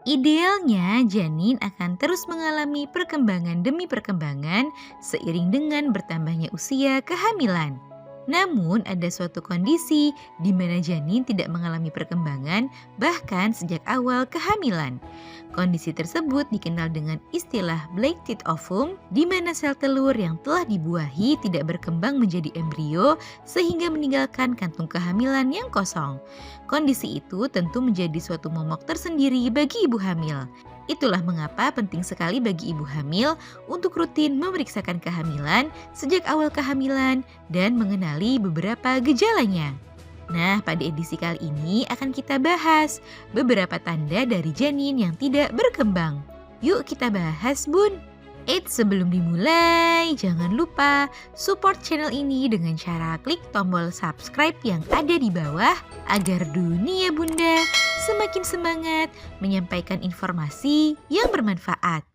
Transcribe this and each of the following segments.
Idealnya, janin akan terus mengalami perkembangan demi perkembangan seiring dengan bertambahnya usia kehamilan. Namun, ada suatu kondisi di mana janin tidak mengalami perkembangan bahkan sejak awal kehamilan. Kondisi tersebut dikenal dengan istilah black-teeth ovum, di mana sel telur yang telah dibuahi tidak berkembang menjadi embrio sehingga meninggalkan kantung kehamilan yang kosong. Kondisi itu tentu menjadi suatu momok tersendiri bagi ibu hamil. Itulah mengapa penting sekali bagi ibu hamil untuk rutin memeriksakan kehamilan sejak awal kehamilan dan mengenali beberapa gejalanya. Nah, pada edisi kali ini akan kita bahas beberapa tanda dari janin yang tidak berkembang. Yuk kita bahas, Bun. Eits, sebelum dimulai, jangan lupa support channel ini dengan cara klik tombol subscribe yang ada di bawah agar dunia Bunda semakin semangat menyampaikan informasi yang bermanfaat.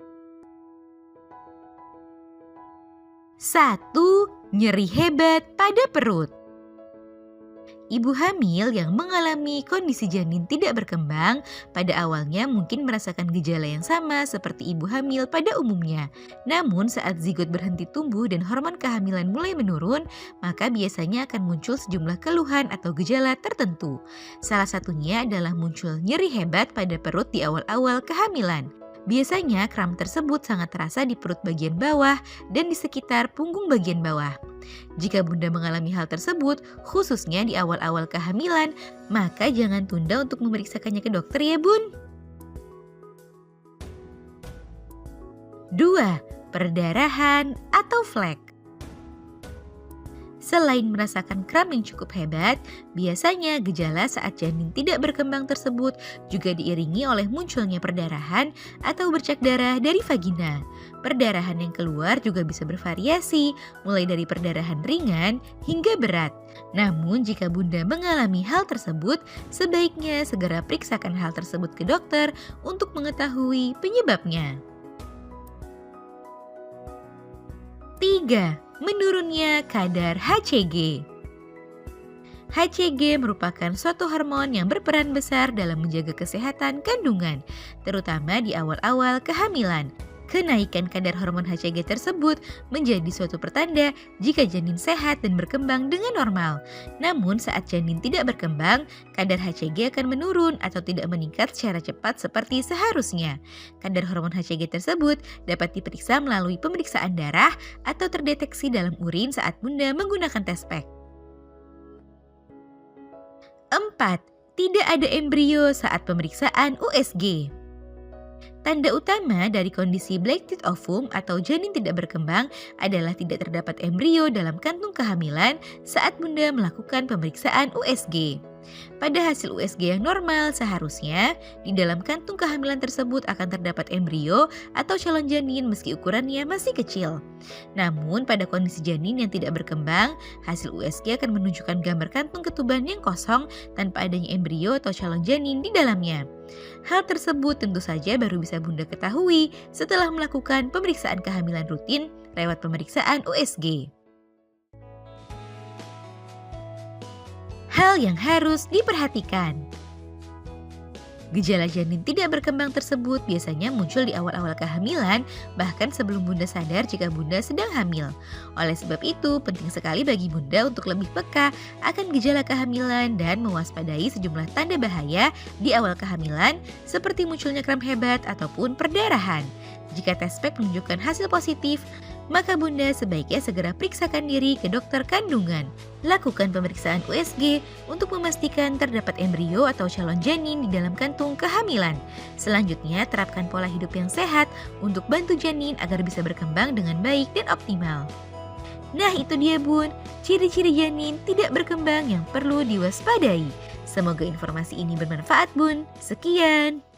1. Nyeri hebat pada perut. Ibu hamil yang mengalami kondisi janin tidak berkembang pada awalnya mungkin merasakan gejala yang sama seperti ibu hamil pada umumnya. Namun saat zigot berhenti tumbuh dan hormon kehamilan mulai menurun, maka biasanya akan muncul sejumlah keluhan atau gejala tertentu. Salah satunya adalah muncul nyeri hebat pada perut di awal-awal kehamilan. Biasanya kram tersebut sangat terasa di perut bagian bawah dan di sekitar punggung bagian bawah. Jika Bunda mengalami hal tersebut, khususnya di awal-awal kehamilan, maka jangan tunda untuk memeriksakannya ke dokter ya Bun. 2. Perdarahan atau flek. Selain merasakan kram yang cukup hebat, biasanya gejala saat janin tidak berkembang tersebut juga diiringi oleh munculnya perdarahan atau bercak darah dari vagina. Perdarahan yang keluar juga bisa bervariasi, mulai dari perdarahan ringan hingga berat. Namun jika Bunda mengalami hal tersebut, sebaiknya segera periksakan hal tersebut ke dokter untuk mengetahui penyebabnya. 3. Menurunnya kadar HCG. HCG merupakan suatu hormon yang berperan besar dalam menjaga kesehatan kandungan, terutama di awal-awal kehamilan. Kenaikan kadar hormon HCG tersebut menjadi suatu pertanda jika janin sehat dan berkembang dengan normal. Namun saat janin tidak berkembang, kadar HCG akan menurun atau tidak meningkat secara cepat seperti seharusnya. Kadar hormon HCG tersebut dapat diperiksa melalui pemeriksaan darah atau terdeteksi dalam urin saat Bunda menggunakan tes pack. 4. Tidak ada embrio saat pemeriksaan USG. Tanda utama dari kondisi black-teeth ovum atau janin tidak berkembang adalah tidak terdapat embrio dalam kantung kehamilan saat Bunda melakukan pemeriksaan USG. Pada hasil USG yang normal, seharusnya di dalam kantung kehamilan tersebut akan terdapat embrio atau calon janin meski ukurannya masih kecil. Namun pada kondisi janin yang tidak berkembang, hasil USG akan menunjukkan gambar kantung ketuban yang kosong tanpa adanya embrio atau calon janin di dalamnya. Hal tersebut tentu saja baru bisa Bunda ketahui setelah melakukan pemeriksaan kehamilan rutin lewat pemeriksaan USG. Hal yang harus diperhatikan. Gejala janin tidak berkembang tersebut biasanya muncul di awal-awal kehamilan, bahkan sebelum Bunda sadar jika Bunda sedang hamil. Oleh sebab itu, penting sekali bagi Bunda untuk lebih peka akan gejala kehamilan dan mewaspadai sejumlah tanda bahaya di awal kehamilan, seperti munculnya kram hebat ataupun perdarahan. Jika tes pack menunjukkan hasil positif, maka Bunda sebaiknya segera periksakan diri ke dokter kandungan. Lakukan pemeriksaan USG untuk memastikan terdapat embrio atau calon janin di dalam kantung kehamilan. Selanjutnya, terapkan pola hidup yang sehat untuk bantu janin agar bisa berkembang dengan baik dan optimal. Nah, itu dia Bun, ciri-ciri janin tidak berkembang yang perlu diwaspadai. Semoga informasi ini bermanfaat Bun. Sekian.